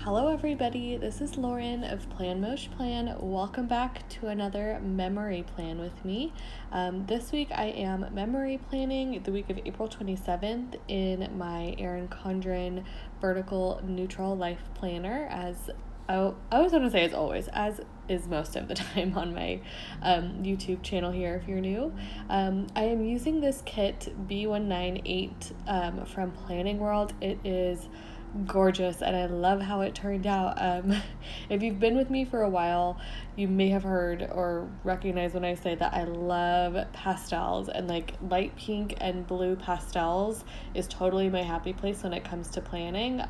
Hello everybody, this is Lauren of Plan Mosh Plan. Welcome back to another memory plan with me. This week I am memory planning the week of April 27th in my Erin Condren vertical neutral life planner, as I always want to say as is most of the time on my YouTube channel here if you're new. I am using this kit B198 from Planning World. It is gorgeous and I love how it turned out. If you've been with me for a while, you may have heard or recognize when I say that I love pastels, and like light pink and blue pastels is totally my happy place when it comes to planning.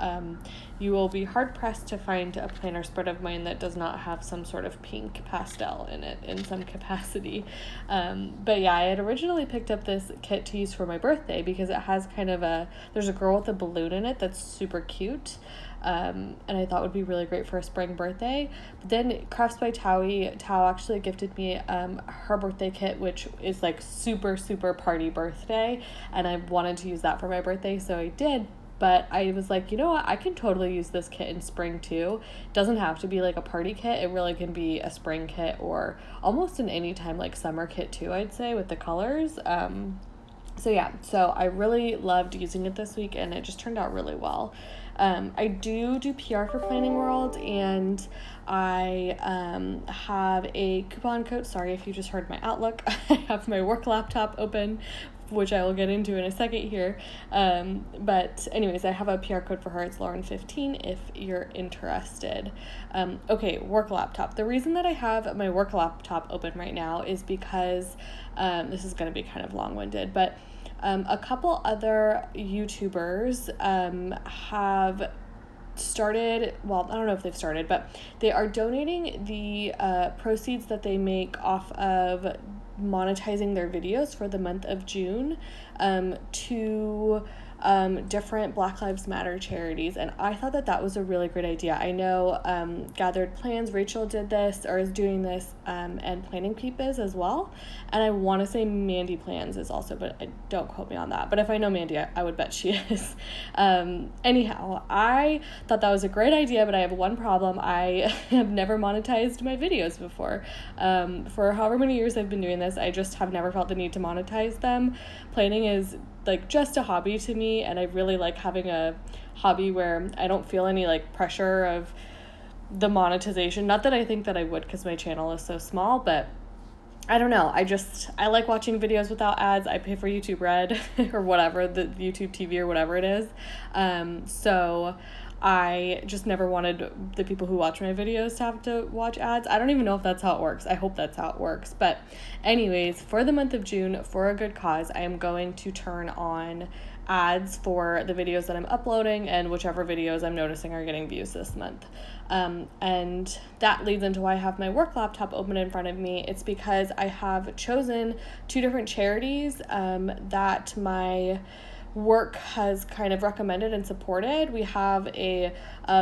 You will be hard pressed to find a planner spread of mine that does not have some sort of pink pastel in it in some capacity. But yeah, I had originally picked up this kit to use for my birthday because it has there's a girl with a balloon in it that's super cute. And I thought would be really great for a spring birthday. But then Crafts by Tao actually gifted me her birthday kit, which is like super party birthday, and I wanted to use that for my birthday, so I did. But I was like, you know what, I can totally use this kit in spring too. It doesn't have to be like a party kit. It really can be a spring kit or almost an anytime like summer kit too, I'd say, with the colors. So I really loved using it this week, and it just turned out really well. I do PR for Planning World, and I have a coupon code. Sorry if you just heard my Outlook. I have my work laptop open, which I will get into in a second here. But anyways, I have a PR code for her. It's Lauren15 if you're interested. Okay, work laptop. The reason that I have my work laptop open right now is because this is going to be kind of long-winded, but a couple other YouTubers have started, well, I don't know if they've started, but they are donating the proceeds that they make off of monetizing their videos for the month of June to different Black Lives Matter charities, and I thought that was a really great idea. I know Gathered Plans, Rachel did this or is doing this, and Planning Peep is as well, and I want to say Mandy Plans is also, but don't quote me on that, but if I know Mandy, I would bet she is. Anyhow, I thought that was a great idea, but I have one problem. I have never monetized my videos before. For however many years I've been doing this, I just have never felt the need to monetize them. Planning is like just a hobby to me, and I really like having a hobby where I don't feel any like pressure of the monetization. Not that I think that I would, because my channel is so small, but I don't know. I like watching videos without ads. I pay for YouTube Red or whatever, the YouTube TV or whatever it is. So I just never wanted the people who watch my videos to have to watch ads. I don't even know if that's how it works. I hope that's how it works. But anyways, for the month of June, for a good cause, I am going to turn on ads for the videos that I'm uploading and whichever videos I'm noticing are getting views this month. And that leads into why I have my work laptop open in front of me. It's because I have chosen two different charities that my work has kind of recommended and supported. We have a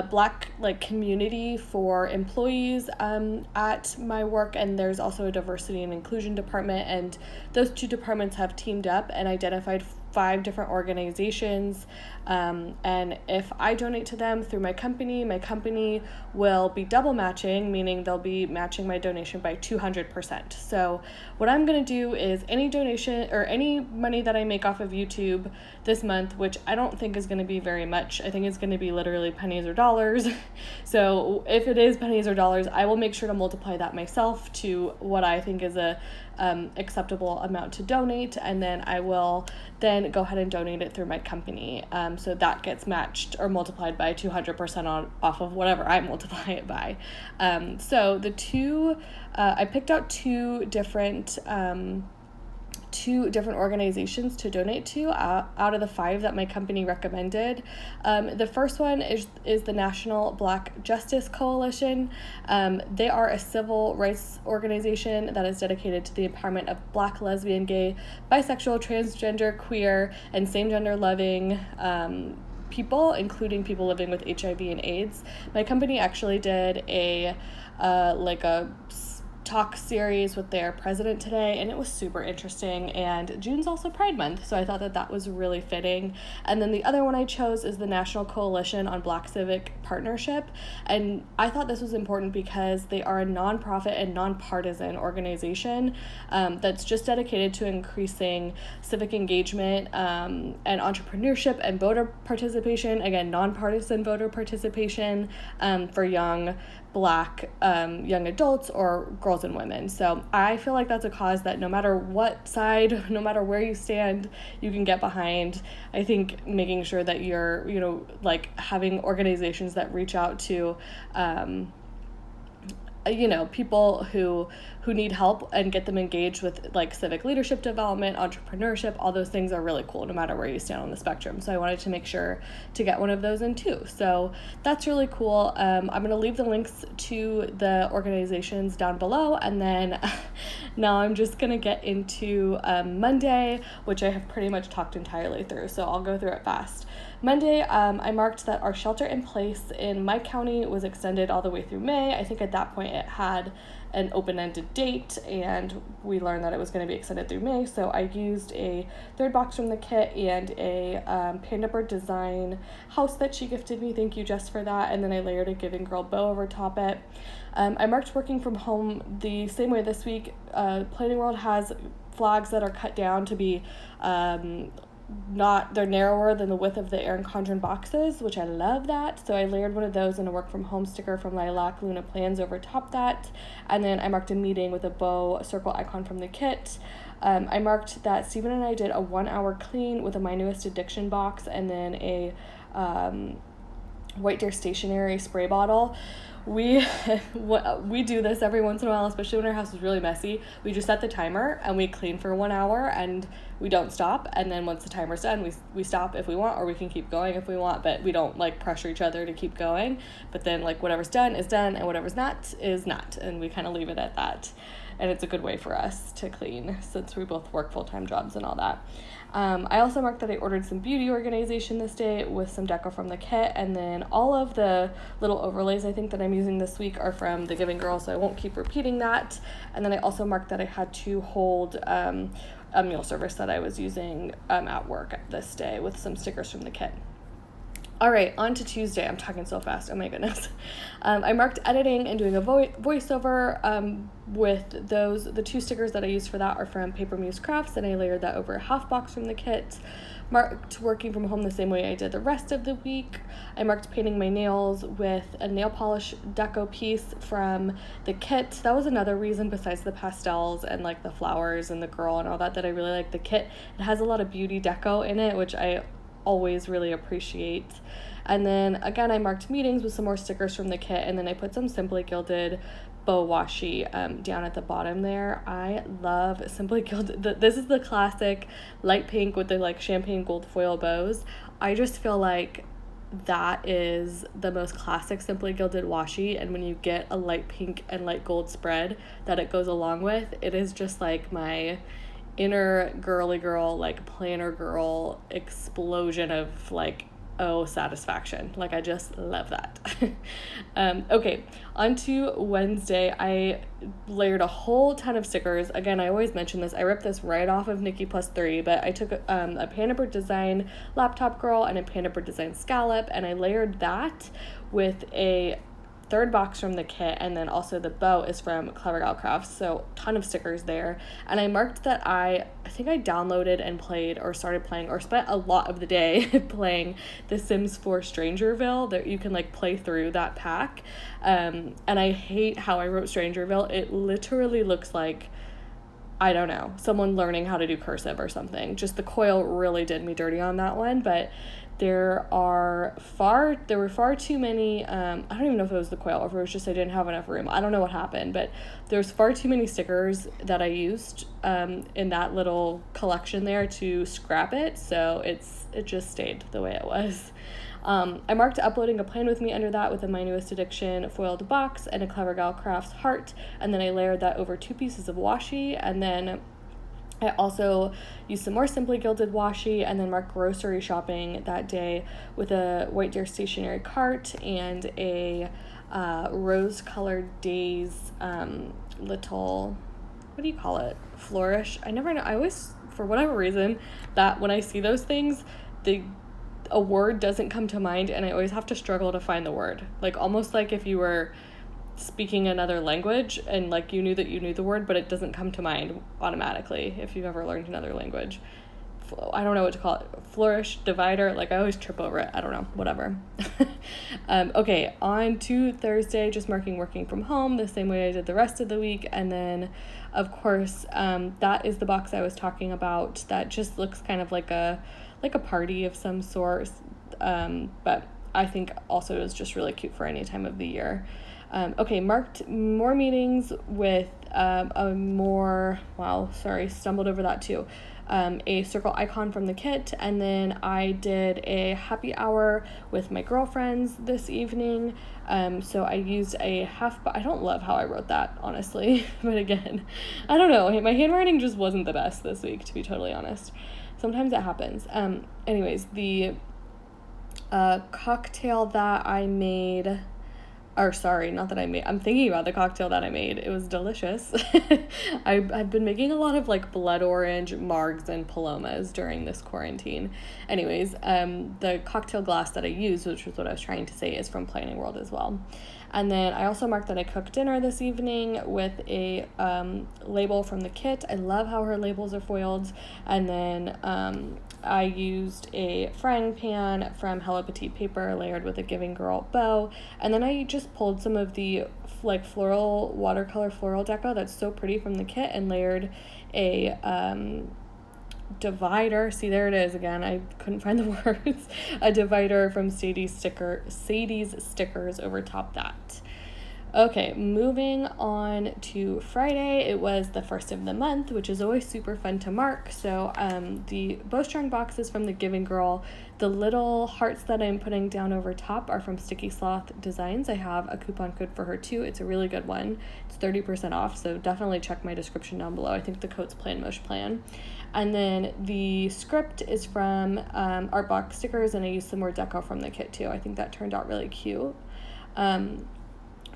Black community for employees at my work, and there's also a diversity and inclusion department, and those two departments have teamed up and identified 5 different organizations, and if I donate to them through my company will be double matching, meaning they'll be matching my donation by 200%. So what I'm going to do is any donation or any money that I make off of YouTube this month, which I don't think is going to be very much, I think it's going to be literally pennies or dollars. So if it is pennies or dollars, I will make sure to multiply that myself to what I think is a acceptable amount to donate, and then I will then go ahead and donate it through my company. So that gets matched or multiplied by 200% off of whatever I multiply it by. So the two, I picked out two different organizations to donate to out of the 5 that my company recommended. The first one is the National Black Justice Coalition. They are a civil rights organization that is dedicated to the empowerment of Black, lesbian, gay, bisexual, transgender, queer, and same-gender loving people, including people living with HIV and AIDS. My company actually did a talk series with their president today, and it was super interesting. And June's also Pride Month, so I thought that was really fitting. And then the other one I chose is the National Coalition on Black Civic Partnership, and I thought this was important because they are a nonprofit and nonpartisan organization that's just dedicated to increasing civic engagement and entrepreneurship and voter participation, again, nonpartisan voter participation for young Black young adults or girls and women. So I feel like that's a cause that no matter what side, no matter where you stand, you can get behind. I think making sure that you're, like having organizations that reach out to people who need help and get them engaged with like civic leadership development, entrepreneurship, all those things are really cool no matter where you stand on the spectrum. So I wanted to make sure to get one of those in too. So that's really cool. I'm going to leave the links to the organizations down below, and then now I'm just going to get into Monday, which I have pretty much talked entirely through, so I'll go through it fast. Monday, I marked that our shelter in place in my county was extended all the way through May. I think at that point it had an open-ended date, and we learned that it was going to be extended through May, so I used a third box from the kit and a Panda Bird design house that she gifted me. Thank you, Jess, for that. And then I layered a Giving Girl bow over top it. I marked working from home the same way this week. Planning World has flags that are cut down to be they're narrower than the width of the Erin Condren boxes, which I love that. So I layered one of those and a work from home sticker from Lilac Luna Plans over top that. And then I marked a meeting with a bow circle icon from the kit. I marked that Stephen and I did a 1 hour clean with a My Newest Addiction box and then a White Deer stationery spray bottle. We do this every once in a while, especially when our house is really messy. We just set the timer and we clean for 1 hour and we don't stop. And then once the timer's done, we stop if we want, or we can keep going if we want, but we don't like pressure each other to keep going. But then like whatever's done is done and whatever's not is not. And we kind of leave it at that. And it's a good way for us to clean since we both work full-time jobs and all that. I also marked that I ordered some beauty organization this day with some deco from the kit, and then all of the little overlays I think that I'm using this week are from the Giving Girl, so I won't keep repeating that. And then I also marked that I had to hold a meal service that I was using at work this day with some stickers from the kit. All right, on to Tuesday. I'm talking so fast. Oh my goodness. I marked editing and doing a voiceover with those. The two stickers that I used for that are from Paper Muse Crafts, and I layered that over a half box from the kit. Marked working from home the same way I did the rest of the week. I marked painting my nails with a nail polish deco piece from the kit. That was another reason besides the pastels and like the flowers and the girl and all that I really like the kit. It has a lot of beauty deco in it, which I always really appreciate. And then again, I marked meetings with some more stickers from the kit, and then I put some Simply Gilded bow washi down at the bottom there. I love Simply Gilded. This is the classic light pink with the like champagne gold foil bows. I just feel like that is the most classic Simply Gilded washi, and when you get a light pink and light gold spread that it goes along with, it is just like my inner girly girl, like planner girl explosion of like, oh, satisfaction. Like I just love that. Okay, on to Wednesday. I layered a whole ton of stickers. Again, I always mention this. I ripped this right off of Nikki Plus 3, but I took a Panda Bird Design Laptop Girl and a Panda Bird Design Scallop, and I layered that with a third box from the kit, and then also the bow is from Clever Gal Crafts, so ton of stickers there. And I marked that I think I downloaded and played or started playing or spent a lot of the day playing The Sims 4 Strangerville, that you can like play through that pack. And I hate how I wrote Strangerville. It literally looks like, I don't know, someone learning how to do cursive or something. Just the coil really did me dirty on that one, but there were far too many, I don't even know if it was the coil or if it was just I didn't have enough room. I don't know what happened, but there's far too many stickers that I used in that little collection there to scrap it, so it just stayed the way it was. I marked uploading a plan with me under that with a My Newest Addiction foiled box and a Clever Gal Crafts heart, and then I layered that over 2 pieces of washi, and then I also used some more Simply Gilded washi, and then marked grocery shopping that day with a White Deer stationery cart and a rose-colored days, little, what do you call it? Flourish. I never know. I always, for whatever reason, that when I see those things, a word doesn't come to mind, and I always have to struggle to find the word. Like, almost like if you were speaking another language and like you knew that you knew the word, but it doesn't come to mind automatically if you've ever learned another language. I don't know what to call it. Flourish, divider, like I always trip over it. I don't know, whatever. Okay, on to Thursday, just marking working from home the same way I did the rest of the week. And then, of course, that is the box I was talking about that just looks kind of like a party of some sort. But I think also is just really cute for any time of the year. Okay, marked more meetings with stumbled over that too. A circle icon from the kit, and then I did a happy hour with my girlfriends this evening. So I used a I don't love how I wrote that, honestly, but again, I don't know, my handwriting just wasn't the best this week, to be totally honest. Sometimes it happens. Anyways, the cocktail that I made, I'm thinking about the cocktail that I made. It was delicious. I've been making a lot of like blood orange margs and palomas during this quarantine. Anyways, the cocktail glass that I used, which was what I was trying to say, is from Planning World as well. And then I also marked that I cooked dinner this evening with a label from the kit. I love how her labels are foiled. And then I used a frying pan from Hello Petite paper layered with a Giving Girl bow. And then I just pulled some of the like watercolor floral deco that's so pretty from the kit and layered a divider. See, there it is again. I couldn't find the words. A divider from Sadie's stickers over top that. Okay, moving on to Friday. It was the first of the month, which is always super fun to mark. So the bowstring boxes from the Giving Girl, the little hearts that I'm putting down over top are from Sticky Sloth Designs. I have a coupon code for her too. It's a really good one. It's 30% off, so definitely check my description down below. I think the code's Plan Mosh Plan. And then the script is from Art Box Stickers, and I used some more deco from the kit too. I think that turned out really cute.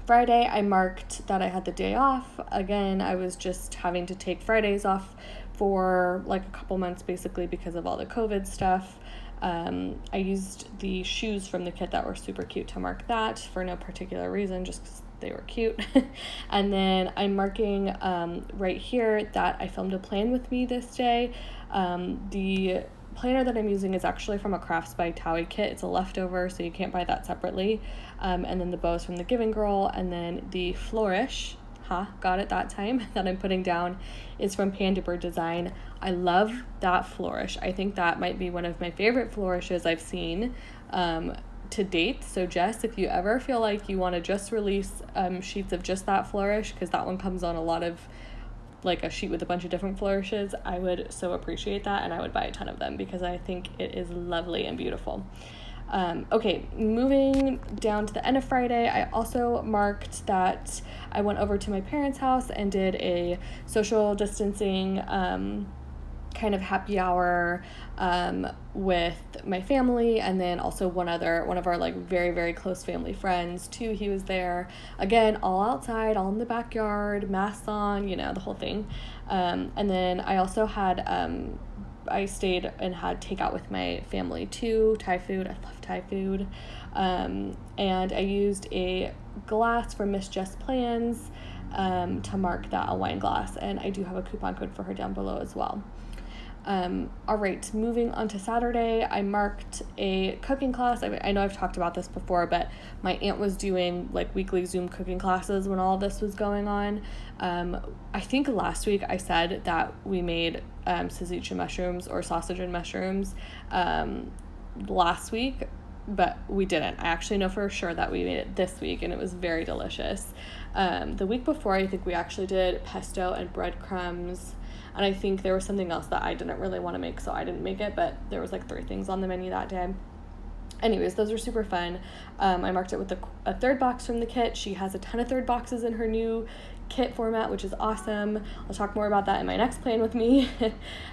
Friday, I marked that I had the day off. Again, I was just having to take Fridays off for like a couple months basically because of all the COVID stuff. I used the shoes from the kit that were super cute to mark that for no particular reason, just because they were cute. And then I'm marking right here that I filmed a plan with me this day. The planner that I'm using is actually from a Crafts by Towie kit. It's a leftover, so you can't buy that separately. And then the bows from the Giving Girl, and then the flourish, got it that time, that I'm putting down is from Panda Bird Design. I love that flourish. I think that might be one of my favorite flourishes I've seen to date. So Jess, if you ever feel like you want to just release sheets of just that flourish, because that one comes on a lot of like a sheet with a bunch of different flourishes, I would so appreciate that, and I would buy a ton of them because I think it is lovely and beautiful. Okay, moving down to the end of Friday, I also marked that I went over to my parents' house and did a social distancing kind of happy hour with my family, and then also one of our like very, very close family friends too. He was there, again, all outside, all in the backyard, masks on, the whole thing. And then I also had I stayed and had takeout with my family too. Thai food, I love Thai food. And I used a glass from Miss Jess Plans to mark that, a wine glass, and I do have a coupon code for her down below as well. All right, moving on to Saturday, I marked a cooking class. I know I've talked about this before, but my aunt was doing like weekly Zoom cooking classes when all this was going on. I think last week I said that we made sausage and mushrooms or sausage and mushrooms last week, but we didn't. I actually know for sure that we made it this week, and it was very delicious. The week before, I think we actually did pesto and breadcrumbs. And I think there was something else that I didn't really want to make, so I didn't make it, but there was like 3 things on the menu that day. Anyways, those are super fun. I marked it with a third box from the kit. She has a ton of third boxes in her new kit format, which is awesome. I'll talk more about that in my next plan with me.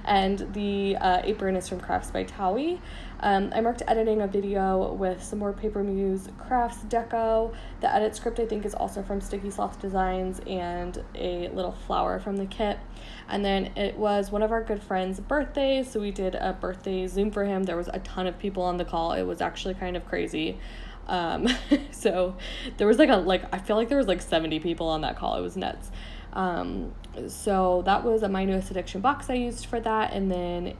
And the apron is from Crafts by Towie. I marked editing a video with some more Paper Muse crafts deco. The edit script I think is also from Sticky Sloth Designs, and a little flower from the kit. And then it was one of our good friends' birthdays, so we did a birthday Zoom for him. There was a ton of people on the call. It was actually kind of crazy. So there was I feel like there was 70 people on that call. It was nuts. So that was a My Newest Addiction box I used for that, and then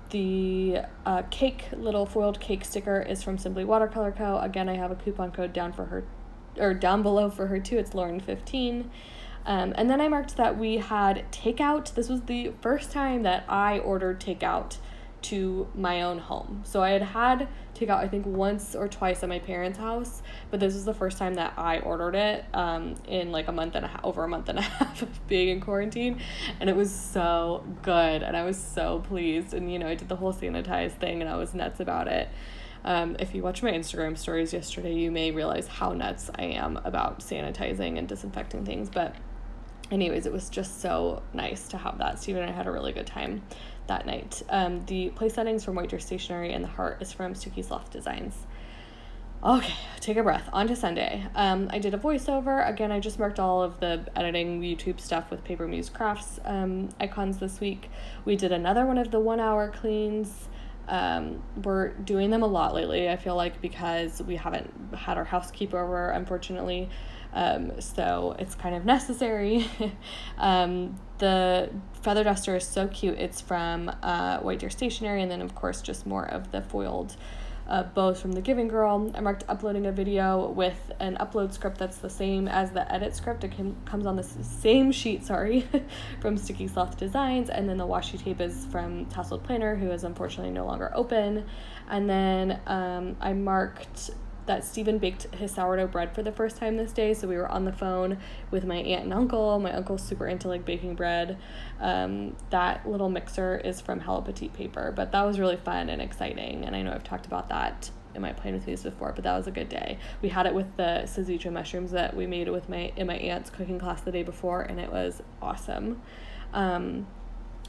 the cake, little foiled cake sticker is from Simply Watercolor Co. Again, I have a coupon code down below for her too. It's Lauren15. And then I marked that we had takeout. This was the first time that I ordered takeout to my own home. So I had takeout I think once or twice at my parents' house, but this was the first time that I ordered it in over a month and a half of being in quarantine, and it was so good and I was so pleased. And I did the whole sanitize thing and I was nuts about it. If you watch my Instagram stories yesterday, you may realize how nuts I am about sanitizing and disinfecting things, but anyways, it was just so nice to have that. Steven and I had a really good time that night. The place settings from White Deer Stationery, and the heart is from Sticky Sloth Designs. Okay, take a breath. On to Sunday. I did a voiceover. Again, I just marked all of the editing YouTube stuff with Paper Muse Crafts icons this week. We did another one of the 1 hour cleans. We're doing them a lot lately, I feel like, because we haven't had our housekeeper over, unfortunately. So it's kind of necessary. The feather duster is so cute. It's from White Deer Stationery, and then of course just more of the foiled bows from the Giving Girl. I marked uploading a video with an upload script that's the same as the edit script. It comes on the same sheet, from Sticky Sloth Designs, and then the washi tape is from Tasseled Planner, who is unfortunately no longer open. And then I marked that Steven baked his sourdough bread for the first time this day, so we were on the phone with my aunt and uncle. My uncle's super into baking bread. That little mixer is from Hello Petite Paper, but that was really fun and exciting, and I know I've talked about that in my Plan With Me's before, but that was a good day. We had it with the Sazitra mushrooms that we made in my aunt's cooking class the day before, and it was awesome. It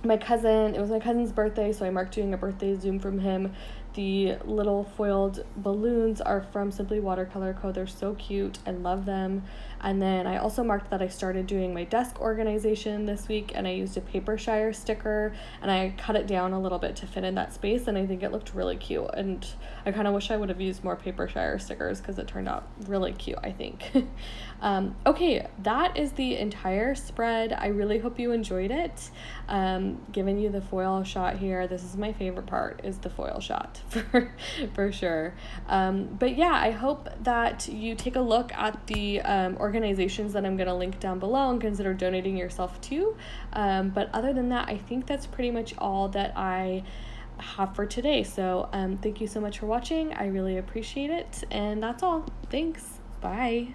was my cousin's birthday, so I marked doing a birthday Zoom from him. The little foiled balloons are from Simply Watercolor Co. They're so cute. I love them. And then I also marked that I started doing my desk organization this week, and I used a paper shire sticker, and I cut it down a little bit to fit in that space, and I think it looked really cute. And I kind of wish I would have used more paper shire stickers because it turned out really cute, I think. Okay, that is the entire spread. I really hope you enjoyed it. Giving you the foil shot here. This is my favorite part, is the foil shot for sure. But yeah, I hope that you take a look at the organizations that I'm going to link down below and consider donating yourself to. But other than that, I think that's pretty much all that I have for today. So thank you so much for watching. I really appreciate it. And that's all. Thanks. Bye.